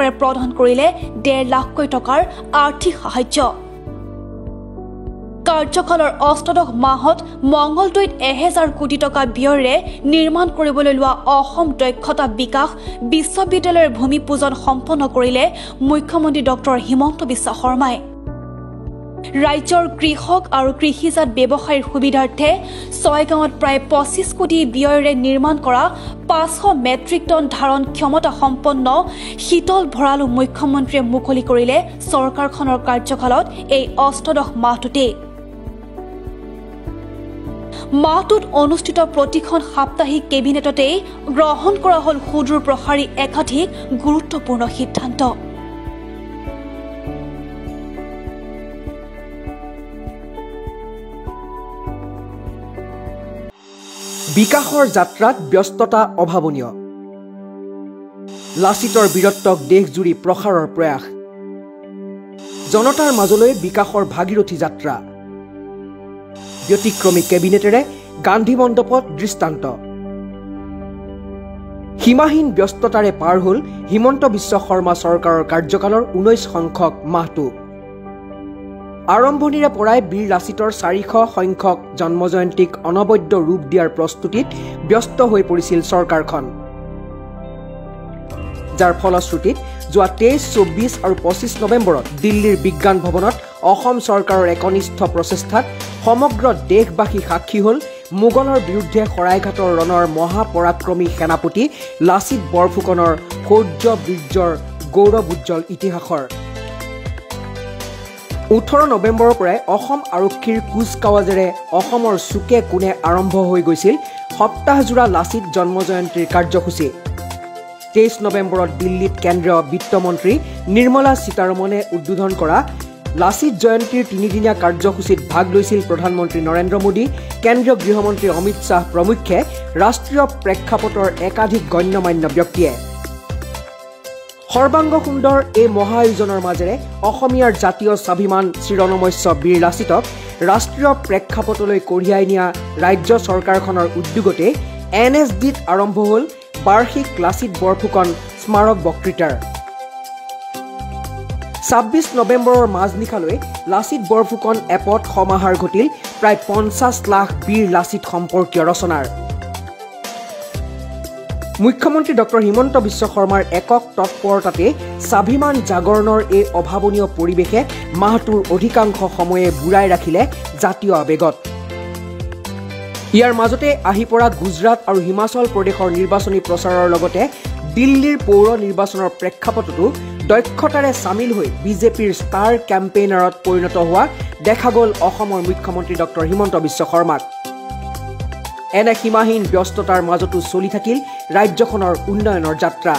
চৰকাৰে প্ৰদান কৰিলে 1.5 লাখ টকাৰ আৰ্থিক সাহায্য। কাৰ্যকালৰ অষ্টদশ মাহত মংগলদৈত 1000 কোটি টকা ব্যয়েৰে নিৰ্মাণ কৰিবলৈ লোৱা অসম দক্ষতা বিকাশ বিশ্ববিদ্যালয়ৰ ভূমি পূজন সম্পন্ন কৰিলে মুখ্যমন্ত্ৰী ডক্টৰ হিমন্ত বিশ্ব শৰ্মাই। ৰাজ্যৰ কৃষক আৰু কৃষিজাত ব্যৱসায়ীৰ সুবিধাৰ্থে ছয়গাঁৱত প্ৰায় 25 কোটি ব্যয়েৰে নিৰ্মাণ কৰা 500 মেট্ৰিক টন ধাৰণ ক্ষমতা সম্পন্ন শীতল ভঁৰালো মুখ্যমন্ত্ৰীয়ে মুকলি কৰিলে চৰকাৰখনৰ কাৰ্যকালত এই অষ্টদশ মাহটোতে। মাহটোত অনুষ্ঠিত প্ৰতিখন সাপ্তাহিক কেবিনেটতে গ্ৰহণ কৰা হল সুদূৰ প্ৰসাৰী একাধিক গুৰুত্বপূৰ্ণ সিদ্ধান্ত। বিকাশৰ যাত্ৰাত ব্যস্ততা অভাৱনীয়। লাচিতৰ বীৰত্বক দেশজুৰি প্ৰসাৰৰ প্ৰয়াস। জনতাৰ মাজলৈ বিকাশৰ ভাগীৰথী যাত্ৰা। ব্যতিক্ৰমী কেবিনেটেৰে গান্ধী মণ্ডপত দৃষ্টান্ত। সীমাহীন ব্যস্ততাৰে পাৰ হ'ল হিমন্ত বিশ্ব শৰ্মা চৰকাৰৰ কাৰ্যকালৰ 19 সংখ্যক মাহটো। আৰম্ভণিৰে পৰাই বীৰ লাচিতৰ 400 সংখ্যক জন্মজয়ন্তীক অনবদ্য ৰূপ দিয়াৰ প্ৰস্তুতিত ব্যস্ত হৈ পৰিছিল চৰকাৰখন। যাৰ ফলশ্ৰুতিত যোৱা 23, 24 আৰু 25 নৱেম্বৰত দিল্লীৰ বিজ্ঞান ভৱনত অসম চৰকাৰৰ একনিষ্ঠ প্ৰচেষ্টাত সমগ্ৰ দেশবাসী সাক্ষী হ'ল মোগলৰ বিৰুদ্ধে শৰাইঘাটৰ ৰণৰ মহাপৰাক্ৰমী সেনাপতি লাচিত বৰফুকনৰ শৌৰ্য বীৰ্যৰ গৌৰৱোজ্জ্বল ইতিহাসৰ। 18 নৱেম্বৰৰ পৰাই অসম আৰক্ষীৰ কুচকাৱাজেৰে অসমৰ চুকে কোণে আৰম্ভ হৈ গৈছিল সপ্তাহজোৰা লাচিত জন্মজয়ন্তীৰ কাৰ্যসূচী। 23 নৱেম্বৰত দিল্লীত কেন্দ্ৰীয় বিত্তমন্ত্ৰী নিৰ্মলা সীতাৰমণে উদ্বোধন কৰা লাচিত জয়ন্তীৰ 3দিনীয়া কাৰ্যসূচীত ভাগ লৈছিল প্ৰধানমন্ত্ৰী নৰেন্দ্ৰ মোদী, কেন্দ্ৰীয় গৃহমন্ত্ৰী অমিত শ্বাহ প্ৰমুখ্যে ৰাষ্ট্ৰীয় প্ৰেক্ষাপটৰ একাধিক গণ্যমান্য ব্যক্তিয়ে। সৰ্বাংগ সুন্দৰ এই মহা আয়োজনৰ মাজেৰে অসমীয়াৰ জাতীয় স্বাভিমান চিৰনমস্য বীৰ লাচিতক ৰাষ্ট্ৰীয় প্ৰেক্ষাপটলৈ কঢ়িয়াই নিয়া ৰাজ্য চৰকাৰখনৰ উদ্যোগতে NSDত আৰম্ভ হ'ল বাৰ্ষিক লাচিত বৰফুকন স্মাৰক বক্তৃতাৰ। 26 নৱেম্বৰৰ মাজনিশালৈ লাচিত বৰফুকন এপত সমাহাৰ ঘটিল প্ৰায় 50 লাখ বীৰ লাচিত সম্পৰ্কীয় ৰচনাৰ। মুখ্যমন্ত্ৰী ডক্টৰ হিমন্ত বিশ্ব শৰ্মাৰ একক তৎপৰতাতে স্বাভিমান জাগৰণৰ এই অভাৱনীয় পৰিৱেশে মাহটোৰ অধিকাংশ সময়ে বুৰাই ৰাখিলে জাতীয় আৱেগত। ইয়াৰ মাজতে আহি পৰা গুজৰাট আৰু হিমাচল প্ৰদেশৰ নিৰ্বাচনী প্ৰচাৰৰ লগতে দিল্লীৰ পৌৰ নিৰ্বাচনৰ প্ৰেক্ষাপটতো দক্ষতাৰে চামিল হৈ বিজেপিৰ ষ্টাৰ কেম্পেইনাৰত পৰিণত হোৱা দেখা গ'ল অসমৰ মুখ্যমন্ত্ৰী ডক্টৰ হিমন্ত বিশ্ব শৰ্মাক। এনে সীমাহীন ব্যস্ততাৰ মাজতো চলি থাকিল ৰাজ্যখনৰ উন্নয়নৰ যাত্ৰা।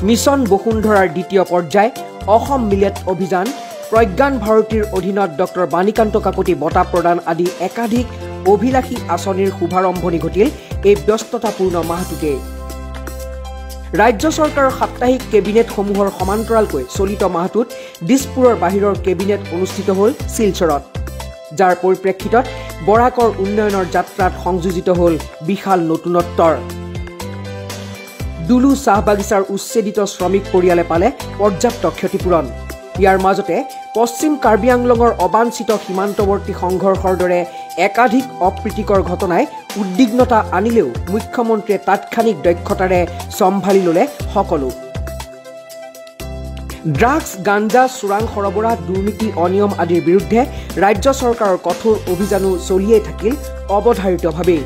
মিছন বসুন্ধৰাৰ দ্বিতীয় পৰ্যায়, অসম মিলেট অভিযান, প্ৰজ্ঞান ভাৰতীৰ অধীনত ডক্টৰ বাণীকান্ত কাকতি বঁটা প্ৰদান আদি একাধিক অভিলাষী আঁচনিৰ শুভাৰম্ভণি ঘটিল এই ব্যস্ততাপূৰ্ণ মাহটোতে। ৰাজ্য চৰকাৰৰ সাপ্তাহিক কেবিনেটসমূহৰ সমান্তৰালকৈ চলিত মাহটোত দিছপুৰৰ বাহিৰৰ কেবিনেট অনুষ্ঠিত হ'ল শিলচৰত, যাৰ পৰিপ্ৰেক্ষিতত বৰাকৰ উন্নয়নৰ যাত্ৰাত সংযোজিত হ'ল বিশাল নতুনত্বৰ। দুলু চাহ বাগিচাৰ উচ্ছেদিত শ্ৰমিক পৰিয়ালে পালে পৰ্যাপ্ত ক্ষতিপূৰণ। ইয়াৰ মাজতে পশ্চিম কাৰ্বি আংলঙৰ অবাঞ্ছিত সীমান্তৱৰ্তী সংঘৰ্ষৰ দৰে একাধিক অপ্ৰীতিকৰ ঘটনাই উদ্বিগ্নতা আনিলেও মুখ্যমন্ত্ৰীয়ে তাৎক্ষণিক দক্ষতাৰে চম্ভালি ল'লে সকলো। ড্ৰাগছ, গাঞ্জা, চোৰাং সৰবৰাহ, দুৰ্নীতি, অনিয়ম আদিৰ বিৰুদ্ধে ৰাজ্য চৰকাৰৰ কঠোৰ অভিযানো চলিয়েই থাকিল অৱধাৰিতভাৱেই।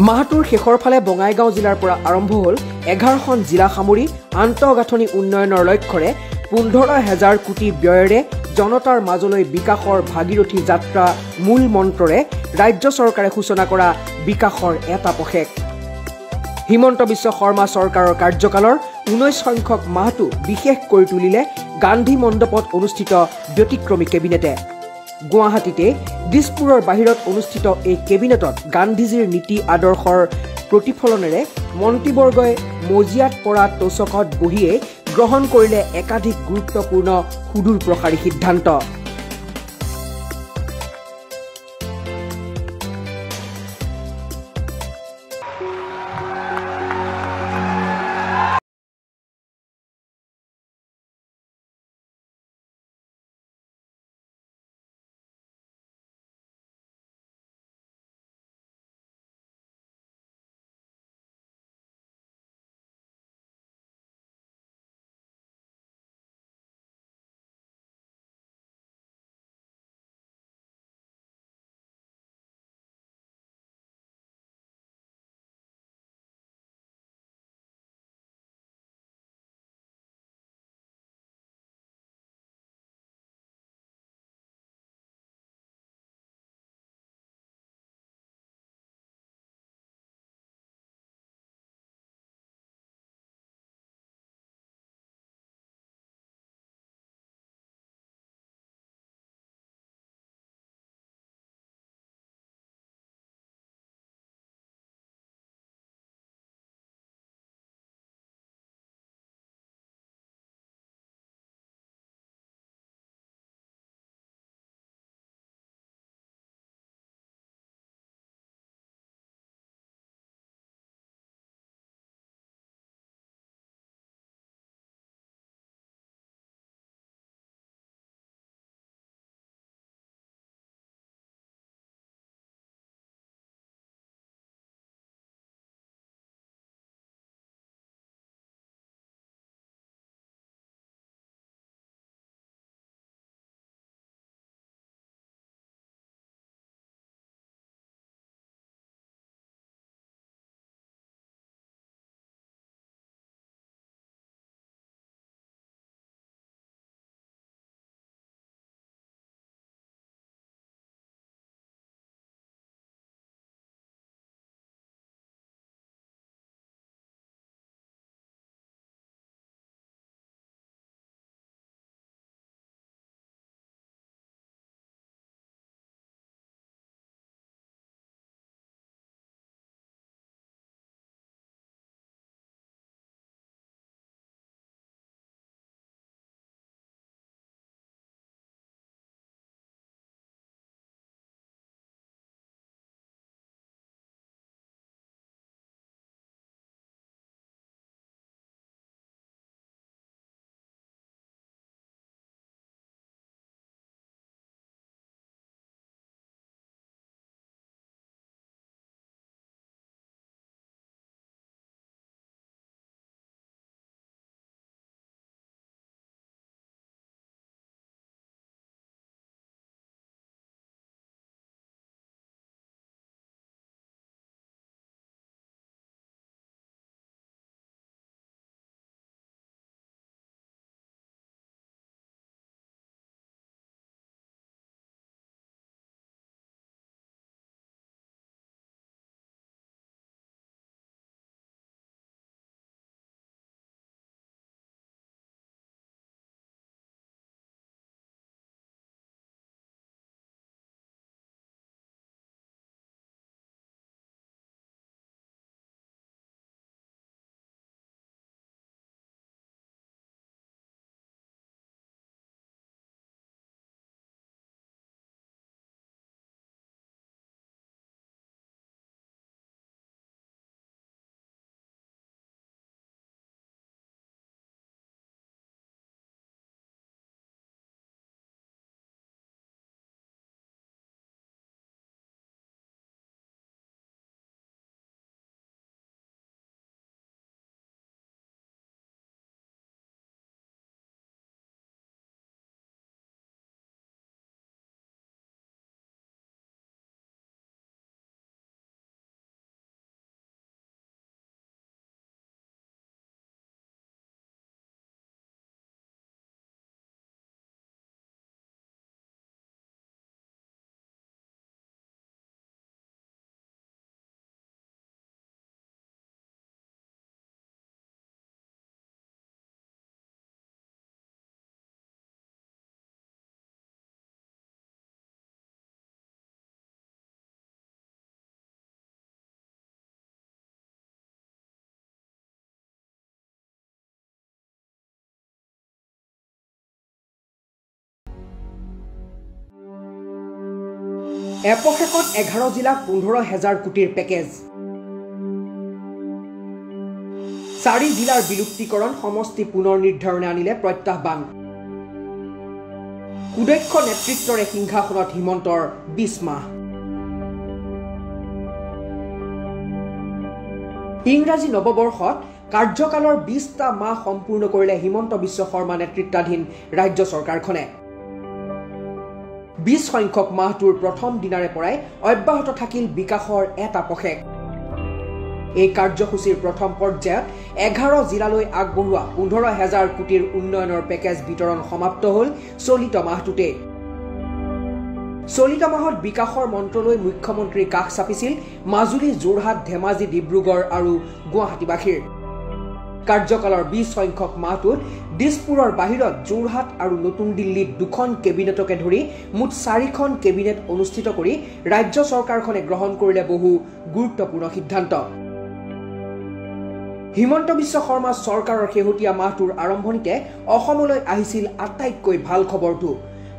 মাহটোৰ শেষৰ ফালে বঙাইগাঁও জিলাৰ পৰা আৰম্ভ হ'ল 11খন জিলা সামৰি আন্তঃগাঁথনি উন্নয়নৰ লক্ষ্যৰে 15,000 কোটি ব্যয়েৰে জনতাৰ মাজলৈ বিকাশৰ ভাগীৰথী যাত্ৰা মূল মন্ত্ৰৰে ৰাজ্য চৰকাৰে সূচনা কৰা বিকাশৰ এটা পষেক। হিমন্ত বিশ্ব শৰ্মা চৰকাৰৰ কাৰ্যকালৰ 19 সংখ্যক মাহটো বিশেষ কৰি তুলিলে গান্ধী মণ্ডপত অনুষ্ঠিত ব্যতিক্ৰমী কেবিনেটে। গুৱাহাটীতে দিছপুৰৰ বাহিৰত অনুষ্ঠিত এই কেবিনেটত গান্ধীজীৰ নীতি আদৰ্শৰ প্ৰতিফলনেৰে মন্ত্ৰীবৰ্গই মজিয়াত পৰা তোচকত বহিয়ে গ্ৰহণ কৰিলে একাধিক গুৰুত্বপূৰ্ণ সুদূৰ প্ৰসাৰী সিদ্ধান্ত। এপশেষত 11 জিলাক 15,000 কোটিৰ পেকেজ 4 জিলাৰ বিলুপ্তিকৰণ সমষ্টি পুনৰ নিৰ্ধাৰণে আনিলে প্ৰত্যাহ্বান কুদক্ষ নেতৃত্বৰে সিংহাসনত হিমন্তৰ 20 মাহ ইংৰাজী নৱবৰ্ষত কাৰ্যকালৰ 20টা মাহ সম্পূৰ্ণ কৰিলে হিমন্ত বিশ্ব শৰ্মা নেতৃত্বাধীন ৰাজ্য চৰকাৰখনে 20 সংখ্যক মাহটোৰ প্ৰথম দিনাৰে পৰাই অব্যাহত থাকিল বিকাশৰ এটা পষেক এই কাৰ্যসূচীৰ প্ৰথম পৰ্যায়ত 11 জিলালৈ আগবঢ়োৱা 15,000 কোটিৰ উন্নয়নৰ পেকেজ বিতৰণ সমাপ্ত হ'ল চলিত মাহটোতে চলিত মাহত বিকাশৰ মন্ত্ৰলৈ মুখ্যমন্ত্ৰীৰ কাষ চাপিছিল মাজুলী যোৰহাট ধেমাজি ডিব্ৰুগড় আৰু গুৱাহাটীবাসীৰ কাৰ্যকালৰ 20 সংখ্যক মাহটোত দিছপুৰৰ বাহিৰত যোৰহাট আৰু নতুন দিল্লীত 2খন কেবিনেটকে ধৰি মুঠ 4খন কেবিনেট অনুষ্ঠিত কৰি ৰাজ্য চৰকাৰখনে গ্ৰহণ কৰিলে বহু গুৰুত্বপূৰ্ণ সিদ্ধান্ত হিমন্ত বিশ্ব শৰ্মা চৰকাৰৰ শেহতীয়া মাহটোৰ আৰম্ভণিতে অসমলৈ আহিছিল আটাইতকৈ ভাল খবৰটো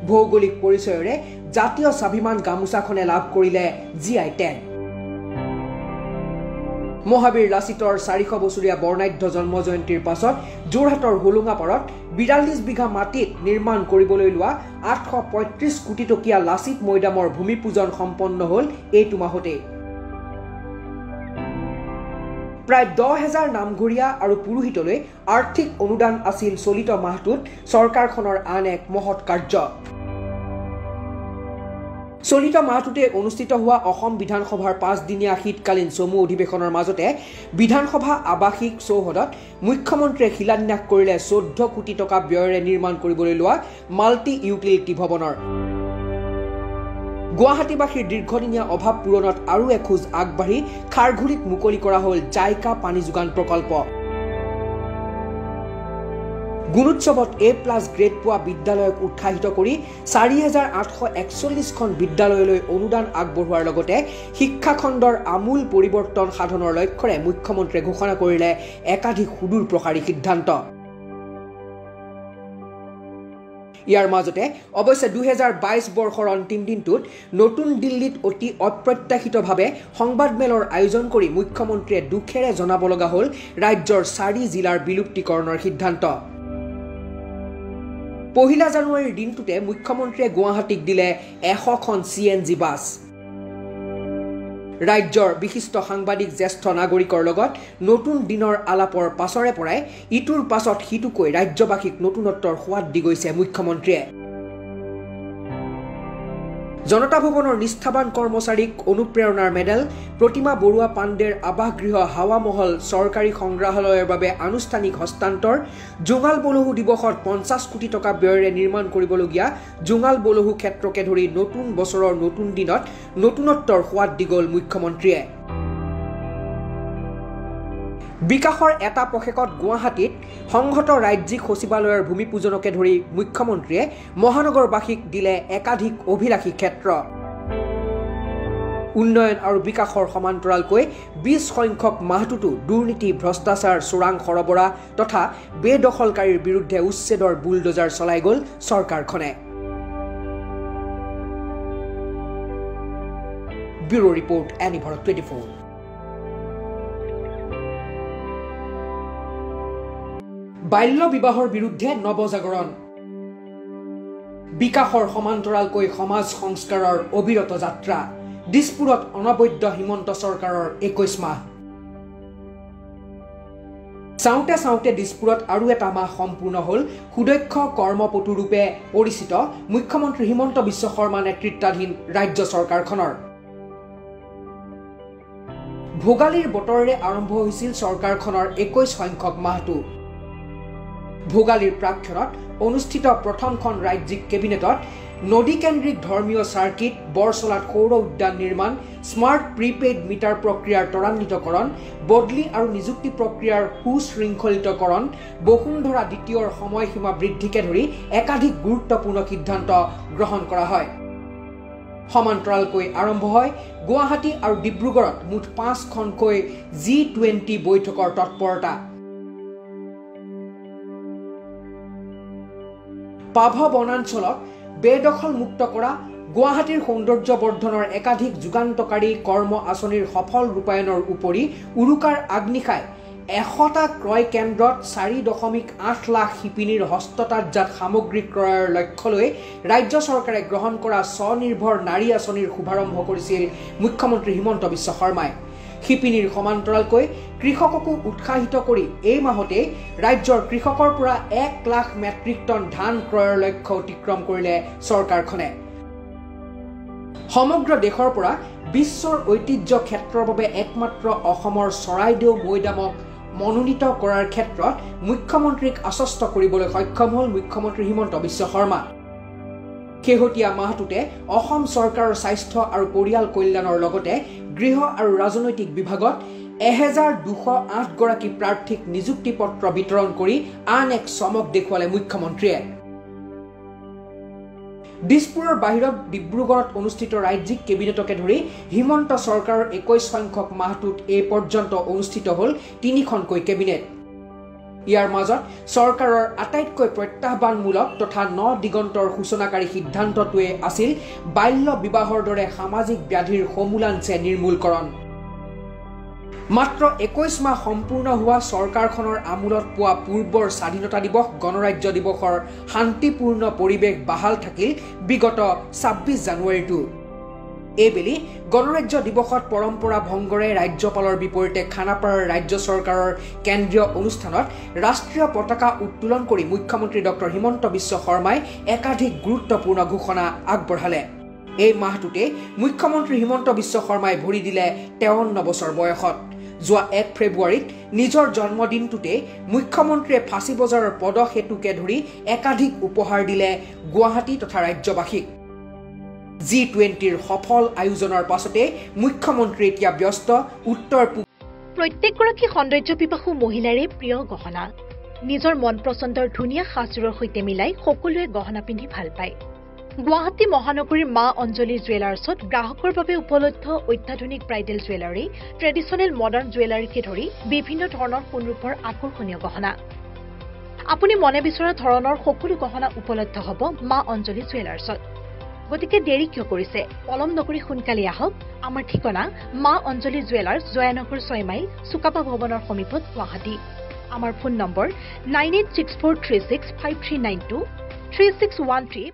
ভৌগোলিক পৰিচয়ৰে জাতীয় স্বাভিমান গামোচাখনে লাভ কৰিলে জিআই টেগ মহাবীৰ লাচিতৰ 400 বছৰীয়া বৰ্ণাঢ্য জন্ম জয়ন্তীৰ পাছত যোৰহাটৰ হোলোঙাপাৰত 42 বিঘা মাটিত নিৰ্মাণ কৰিবলৈ লোৱা 835 কোটি টকীয়া লাচিত মৈদামৰ ভূমিপূজন সম্পন্ন হ'ল এইটো মাহতে প্ৰায় 10,000 নামঘৰীয়া আৰু পুৰোহিতলৈ আৰ্থিক অনুদান আছিল চলিত মাহটোত চৰকাৰখনৰ আন এক মহৎ কাৰ্য চলিত মাহটোতে অনুষ্ঠিত হোৱা অসম বিধানসভাৰ 5 দিনীয়া শীতকালীন চমু অধিৱেশনৰ মাজতে বিধানসভা আৱাসিক চৌহদত মুখ্যমন্ত্ৰীয়ে শিলান্যাস কৰিলে 14 কোটি টকা ব্যয়েৰে নিৰ্মাণ কৰিবলৈ লোৱা মাল্টি ইউটিলিটি ভৱনৰ গুৱাহাটীবাসীৰ দীৰ্ঘদিনীয়া অভাৱ পূৰণত আৰু এখোজ আগবাঢ়ি খাৰঘুৰিত মুকলি কৰা হ'ল জাইকা পানী যোগান প্ৰকল্প গুণোৎসৱত A+ গ্ৰেড পোৱা বিদ্যালয়ক উৎসাহিত কৰি 4,841খন বিদ্যালয়লৈ অনুদান আগবঢ়োৱাৰ লগতে শিক্ষাখণ্ডৰ আমূল পৰিৱৰ্তন সাধনৰ লক্ষ্যৰে মুখ্যমন্ত্ৰীয়ে ঘোষণা কৰিলে একাধিক সুদূৰ প্ৰসাৰী সিদ্ধান্ত ইয়াৰ মাজতে অৱশ্যে 2022 বৰ্ষৰ অন্তিম দিনটোত নতুন দিল্লীত অতি অপ্ৰত্যাশিতভাৱে সংবাদমেলৰ আয়োজন কৰি মুখ্যমন্ত্ৰীয়ে দুখেৰে জনাব লগা হ'ল ৰাজ্যৰ 4 জিলাৰ বিলুপ্তিকৰণৰ সিদ্ধান্ত 1 জানুৱাৰীৰ দিনটোতে মুখ্যমন্ত্ৰীয়ে গুৱাহাটীক দিলে 100খন CNG বাছ ৰাজ্যৰ বিশিষ্ট সাংবাদিক জ্যেষ্ঠ নাগৰিকৰ লগত নতুন দিনৰ আলাপৰ পাছৰে পৰাই ইটোৰ পাছত সিটোকৈ ৰাজ্যবাসীক নতুনত্বৰ সোৱাদ দি গৈছে মুখ্যমন্ত্ৰীয়ে জনতা ভৱনৰ নিষ্ঠাবান কৰ্মচাৰীক অনুপ্ৰেৰণাৰ মেডেল প্ৰতিমা বৰুৱা পাণ্ডেৰ আৱাসগৃহ হাৱা মহল চৰকাৰী সংগ্ৰহালয়ৰ বাবে আনুষ্ঠানিক হস্তান্তৰ জোঙাল বলহু দিৱসত 50 কোটি টকা ব্যয়েৰে নিৰ্মাণ কৰিবলগীয়া জোঙাল বলহু ক্ষেত্ৰকে ধৰি নতুন বছৰৰ নতুন দিনত নতুনত্বৰ সোৱাদ দি গ'ল মুখ্যমন্ত্ৰীয়ে বিকাশৰ এটা পষেকত গুৱাহাটীত সংহত ৰাজ্যিক সচিবালয়ৰ ভূমিপূজনকে ধৰি মুখ্যমন্ত্ৰীয়ে মহানগৰবাসীক দিলে একাধিক অভিলাষী ক্ষেত্ৰ উন্নয়ন আৰু বিকাশৰ সমান্তৰালকৈ 20 সংখ্যক মাহটোতো দুৰ্নীতি ভ্ৰষ্টাচাৰ চোৰাং সৰবৰাহ তথা বেদখলকাৰীৰ বিৰুদ্ধে উচ্ছেদৰ বুলডোজাৰ চলাই গ'ল চৰকাৰখনে ব্যুৰো ৰিপৰ্ট এনিভাৰত 24 বাল্য বিবাহৰ বিৰুদ্ধে নৱজাগৰণ বিকাশৰ সমান্তৰালকৈ সমাজ সংস্কাৰৰ অবিৰত যাত্ৰা দিছপুৰত অনবদ্য হিমন্ত চৰকাৰৰ 21 মাহ চাওঁতে চাওঁতে দিছপুৰত আৰু এটা মাহ সম্পূৰ্ণ হ'ল সুদক্ষ কৰ্মপটুৰূপে পৰিচিত মুখ্যমন্ত্ৰী হিমন্ত বিশ্ব শৰ্মা নেতৃত্বাধীন ৰাজ্য চৰকাৰখনৰ ভোগালীৰ বতৰেৰে আৰম্ভ হৈছিল চৰকাৰখনৰ 21 সংখ্যক মাহটো ভোগালীৰ প্ৰাক্ষণত অনুষ্ঠিত প্ৰথমখন ৰাজ্যিক কেবিনেটত নদীকেন্দ্ৰিক ধৰ্মীয় সাৰ্কিট বৰচলাত সৌৰ উদ্যান নিৰ্মাণ স্মাৰ্ট প্ৰিপেইড মিটাৰ প্ৰক্ৰিয়াৰ ত্বৰান্বিতকৰণ বদলি আৰু নিযুক্তি প্ৰক্ৰিয়াৰ সুশৃংখলিতকৰণ বসুন্ধৰা দ্বিতীয়ৰ সময়সীমা বৃদ্ধিকে ধৰি একাধিক গুৰুত্বপূৰ্ণ সিদ্ধান্ত গ্ৰহণ কৰা হয় সমান্তৰালকৈ আৰম্ভ হয় গুৱাহাটী আৰু ডিব্ৰুগড়ত মুঠ 5খনকৈ G20 বৈঠকৰ তৎপৰতা পাভ বনাঞ্চলক বেদখল মুক্ত কৰা গুৱাহাটীৰ সৌন্দৰ্য বৰ্ধনৰ একাধিক যুগান্তকাৰী কৰ্ম আঁচনিৰ সফল ৰূপায়ণৰ উপৰি উৰুকাৰ আগনিশাই 100টা ক্ৰয় কেন্দ্ৰত 4.8 লাখ শিপিনীৰ হস্ততাঁতজাত সামগ্ৰী ক্ৰয়ৰ লক্ষ্য লৈ ৰাজ্য চৰকাৰে গ্ৰহণ কৰা স্বনিৰ্ভৰ নাৰী আঁচনিৰ শুভাৰম্ভ কৰিছিল মুখ্যমন্ত্ৰী হিমন্ত বিশ্ব শৰ্মাই। শিপিনীৰ সমান্তৰালকৈ কৃষককো উৎসাহিত কৰি এই মাহতে ৰাজ্যৰ কৃষকৰ পৰা 1 লাখ মেট্ৰিক টন ধান ক্ৰয়ৰ লক্ষ্য অতিক্ৰম কৰিলে চৰকাৰখনে। সমগ্ৰ দেশৰ পৰা বিশ্বৰ ঐতিহ্য ক্ষেত্ৰৰ বাবে একমাত্ৰ অসমৰ চৰাইদেউ মৈদামক মনোনীত কৰাৰ ক্ষেত্ৰত মুখ্যমন্ত্ৰীক আশ্বস্ত কৰিবলৈ সক্ষম হ'ল মুখ্যমন্ত্ৰী হিমন্ত বিশ্ব শৰ্মা। শেহতীয়া মাহটোতে অসম চৰকাৰৰ স্বাস্থ্য আৰু পৰিয়াল কল্যাণৰ লগতে গৃহ আৰু ৰাজনৈতিক বিভাগত 1208 গৰাকী প্ৰাৰ্থীক নিযুক্তি পত্ৰ বিতৰণ কৰি আন এক চমক দেখুৱালে মুখ্যমন্ত্ৰীয়ে। দিছপুৰৰ বাহিৰত ডিব্ৰুগড়ত অনুষ্ঠিত ৰাজ্যিক কেবিনেটকে ধৰি হিমন্ত চৰকাৰৰ 21 সংখ্যক মাহটোত এই পৰ্যন্ত অনুষ্ঠিত হ'ল 3খনকৈ কেবিনেট। ইয়াৰ মাজত চৰকাৰৰ আটাইতকৈ প্ৰত্যাহ্বানমূলক তথা 9 দিগন্তৰ সূচনাকাৰী সিদ্ধান্তটোৱে আছিল বাল্য বিবাহৰ দৰে সামাজিক ব্যাধিৰ সমূলাঞ্চে নিৰ্মূলকৰণ। মাত্ৰ 21 মাহ সম্পূৰ্ণ হোৱা চৰকাৰখনৰ আমোলত পোৱা পূৰ্বৰ স্বাধীনতা দিৱস গণৰাজ্য দিৱসৰ শান্তিপূৰ্ণ পৰিৱেশ বাহাল থাকিল বিগত 26 জানুৱাৰীতো। এইবেলি গণৰাজ্য দিৱসত পৰম্পৰা ভংগৰে ৰাজ্যপালৰ বিপৰীতে খানাপাৰাৰ ৰাজ্য চৰকাৰৰ কেন্দ্ৰীয় অনুষ্ঠানত ৰাষ্ট্ৰীয় পতাকা উত্তোলন কৰি মুখ্যমন্ত্ৰী ডক্টৰ হিমন্ত বিশ্ব শৰ্মাই একাধিক গুৰুত্বপূৰ্ণ ঘোষণা আগবঢ়ালে। এই মাহটোতে মুখ্যমন্ত্ৰী হিমন্ত বিশ্ব শৰ্মাই ভৰি দিলে 53 বছৰ বয়সত। যোৱা 1 ফেব্ৰুৱাৰীত নিজৰ জন্মদিনটোতে মুখ্যমন্ত্ৰীয়ে ফাঁচী বজাৰৰ পদসেতুকে ধৰি একাধিক উপহাৰ দিলে গুৱাহাটী তথা ৰাজ্যবাসীক। G20ৰ সফল আয়োজনৰ পাছতে মুখ্যমন্ত্ৰী এতিয়া ব্যস্ত উত্তৰ পূব। প্ৰত্যেকগৰাকী সৌন্দৰ্য পিপাসু মহিলাৰে প্ৰিয় গহনা নিজৰ মন পচন্দৰ ধুনীয়া সাজযোৰৰ সৈতে মিলাই সকলোৱে গহনা পিন্ধি ভাল পায়। গুৱাহাটী মহানগৰীৰ মা অঞ্জলি জুৱেলাৰ্ছত গ্ৰাহকৰ বাবে উপলব্ধ অত্যাধুনিক ব্ৰাইডেল জুৱেলাৰী, ট্ৰেডিশ্যনেল মডাৰ্ণ জুৱেলাৰীকে ধৰি বিভিন্ন ধৰণৰ সোণৰূপৰ আকৰ্ষণীয় গহনা। আপুনি মনে বিচৰা ধৰণৰ সকলো গহনা উপলব্ধ হ'ব মা অঞ্জলি জুৱেলাৰ্ছত। গতিকে দেৰি কিয় কৰিছে? পলম নকৰি সোনকালে আহক। আমাৰ ঠিকনা মা অঞ্জলি জুৱেলাৰ্ছ, জয়ানগৰ 6 মাইল, চুকাপা ভৱনৰ সমীপত, গুৱাহাটী। আমাৰ ফোন নম্বৰ 9864365392 3613